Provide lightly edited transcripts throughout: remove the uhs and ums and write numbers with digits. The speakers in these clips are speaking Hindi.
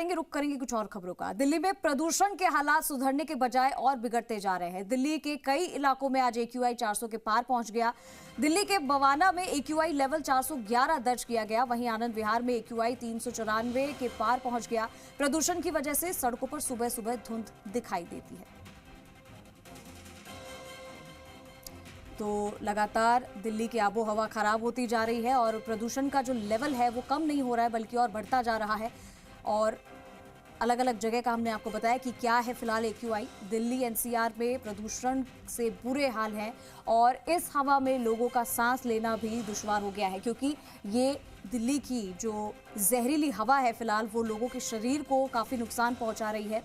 बढ़ेंगे, रुक करेंगे कुछ और खबरों का। दिल्ली में प्रदूषण के हालात सुधरने के बजाय और बिगड़ते जा रहे हैं। दिल्ली के कई इलाकों में आज AQI 400 के पार पहुंच गया। दिल्ली के बवाना में AQI लेवल 411 दर्ज किया गया। वहीं आनंद विहार में AQI 394 के पार पहुंच गया। प्रदूषण की वजह से सड़कों पर सुबह सुबह धुंध दिखाई देती है। तो लगातार दिल्ली की आबो हवा खराब होती जा रही है और प्रदूषण का जो लेवल है वो कम नहीं हो रहा है बल्कि और बढ़ता जा रहा है। और अलग अलग जगह का हमने आपको बताया कि क्या है फिलहाल AQI। दिल्ली NCR में प्रदूषण से बुरे हाल हैं और इस हवा में लोगों का सांस लेना भी दुश्वार हो गया है, क्योंकि ये दिल्ली की जो जहरीली हवा है फिलहाल वो लोगों के शरीर को काफ़ी नुकसान पहुंचा रही है।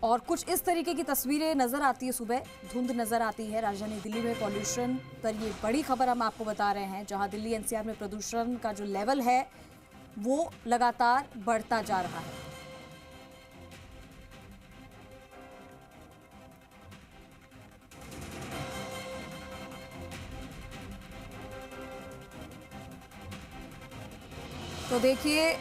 और कुछ इस तरीके की तस्वीरें नजर आती है, सुबह धुंध नजर आती है। राजधानी दिल्ली में पॉल्यूशन पर ये बड़ी खबर हम आपको बता रहे हैं, जहां दिल्ली NCR में प्रदूषण का जो लेवल है वो लगातार बढ़ता जा रहा है। तो देखिए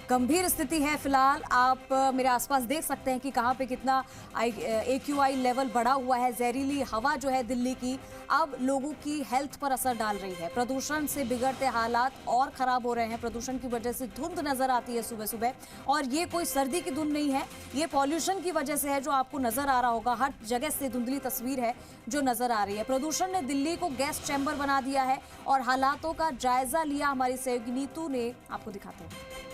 गंभीर स्थिति है फिलहाल। आप मेरे आसपास देख सकते हैं कि कहां पे कितना AQI लेवल बढ़ा हुआ है। जहरीली हवा जो है दिल्ली की अब लोगों की हेल्थ पर असर डाल रही है। प्रदूषण से बिगड़ते हालात और खराब हो रहे हैं। प्रदूषण की वजह से धुंध नजर आती है सुबह सुबह, और ये कोई सर्दी की धुंध नहीं है, ये पॉल्यूशन की वजह से है जो आपको नजर आ रहा होगा। हर जगह से धुंधली तस्वीर है जो नजर आ रही है। प्रदूषण ने दिल्ली को गैस चैम्बर बना दिया है और हालातों का जायजा लिया हमारी सहयोगी नीतू ने। आपको दिखाते हैं।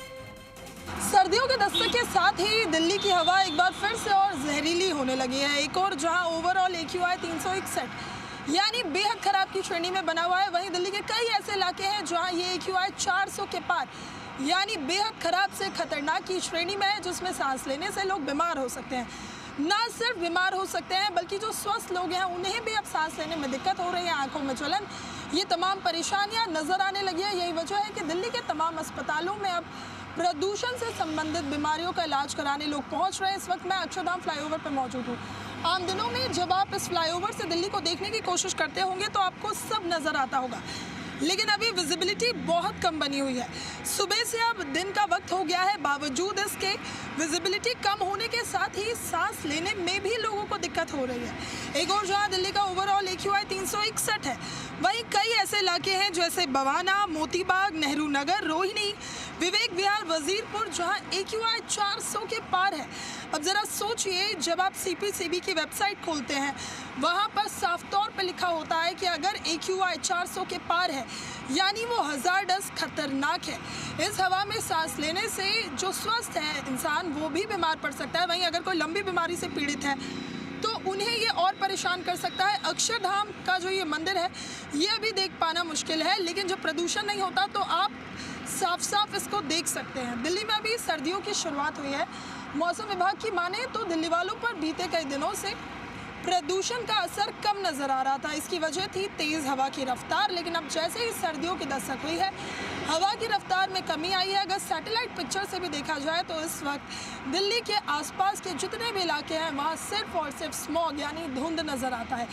सर्दियों के दस्तक के साथ ही दिल्ली की हवा एक बार फिर से और जहरीली होने लगी है। एक और जहां ओवरऑल AQI 361 यानी बेहद खराब की श्रेणी में बना हुआ है, वहीं दिल्ली के कई ऐसे इलाके हैं जहां ये AQI 400 के पार यानी बेहद खराब से खतरनाक की श्रेणी में है, जिसमें सांस लेने से लोग बीमार हो सकते हैं। ना सिर्फ बीमार हो सकते हैं बल्कि जो स्वस्थ लोग हैं उन्हें भी अब सांस लेने में दिक्कत हो रही है, आंखों में जलन, ये तमाम परेशानियां नजर आने लगी है। यही वजह है कि दिल्ली के तमाम अस्पतालों में अब प्रदूषण से संबंधित बीमारियों का इलाज कराने लोग पहुंच रहे हैं। इस वक्त मैं अक्षरधाम फ्लाईओवर पर मौजूद हूँ। आम दिनों में जब आप इस फ्लाईओवर से दिल्ली को देखने की कोशिश करते होंगे तो आपको सब नजर आता होगा, लेकिन अभी विजिबिलिटी बहुत कम बनी हुई है। सुबह से अब दिन का वक्त हो गया है, बावजूद इसके विजिबिलिटी कम होने के साथ ही सांस लेने में भी लोगों को दिक्कत हो रही है। एक और जहां दिल्ली का ओवरऑल AQI 361 है, वहीं कई ऐसे इलाके हैं जैसे बवाना, मोतीबाग, नेहरू नगर, रोहिणी, विवेक विहार, वजीरपुर, जहां AQI 400 के पार है। अब जरा सोचिए, जब आप CPCB की वेबसाइट खोलते हैं वहां पर साफ तौर पर लिखा होता है कि अगर AQI 400 के पार है यानी वो हजारडस खतरनाक है। इस हवा में सांस लेने से जो स्वस्थ है इंसान वो भी बीमार पड़ सकता है। वहीं अगर कोई लंबी बीमारी से पीड़ित है तो उन्हें ये और परेशान कर सकता है। अक्षरधाम का जो ये मंदिर है ये अभी देख पाना मुश्किल है, लेकिन जब प्रदूषण नहीं होता तो आप साफ साफ इसको देख सकते हैं। दिल्ली में अभी सर्दियों की शुरुआत हुई है। मौसम विभाग की माने तो दिल्ली वालों पर बीते कई दिनों से प्रदूषण का असर कम नजर आ रहा था। इसकी वजह थी तेज हवा की रफ्तार, लेकिन अब जैसे ही सर्दियों की दस्तक हुई है हवा की रफ्तार में कमी आई है। अगर सैटेलाइट पिक्चर से भी देखा जाए तो इस वक्त दिल्ली के आसपास के जितने भी इलाके हैं वहाँ सिर्फ और सिर्फ स्मॉग यानी धुंध नजर आता है।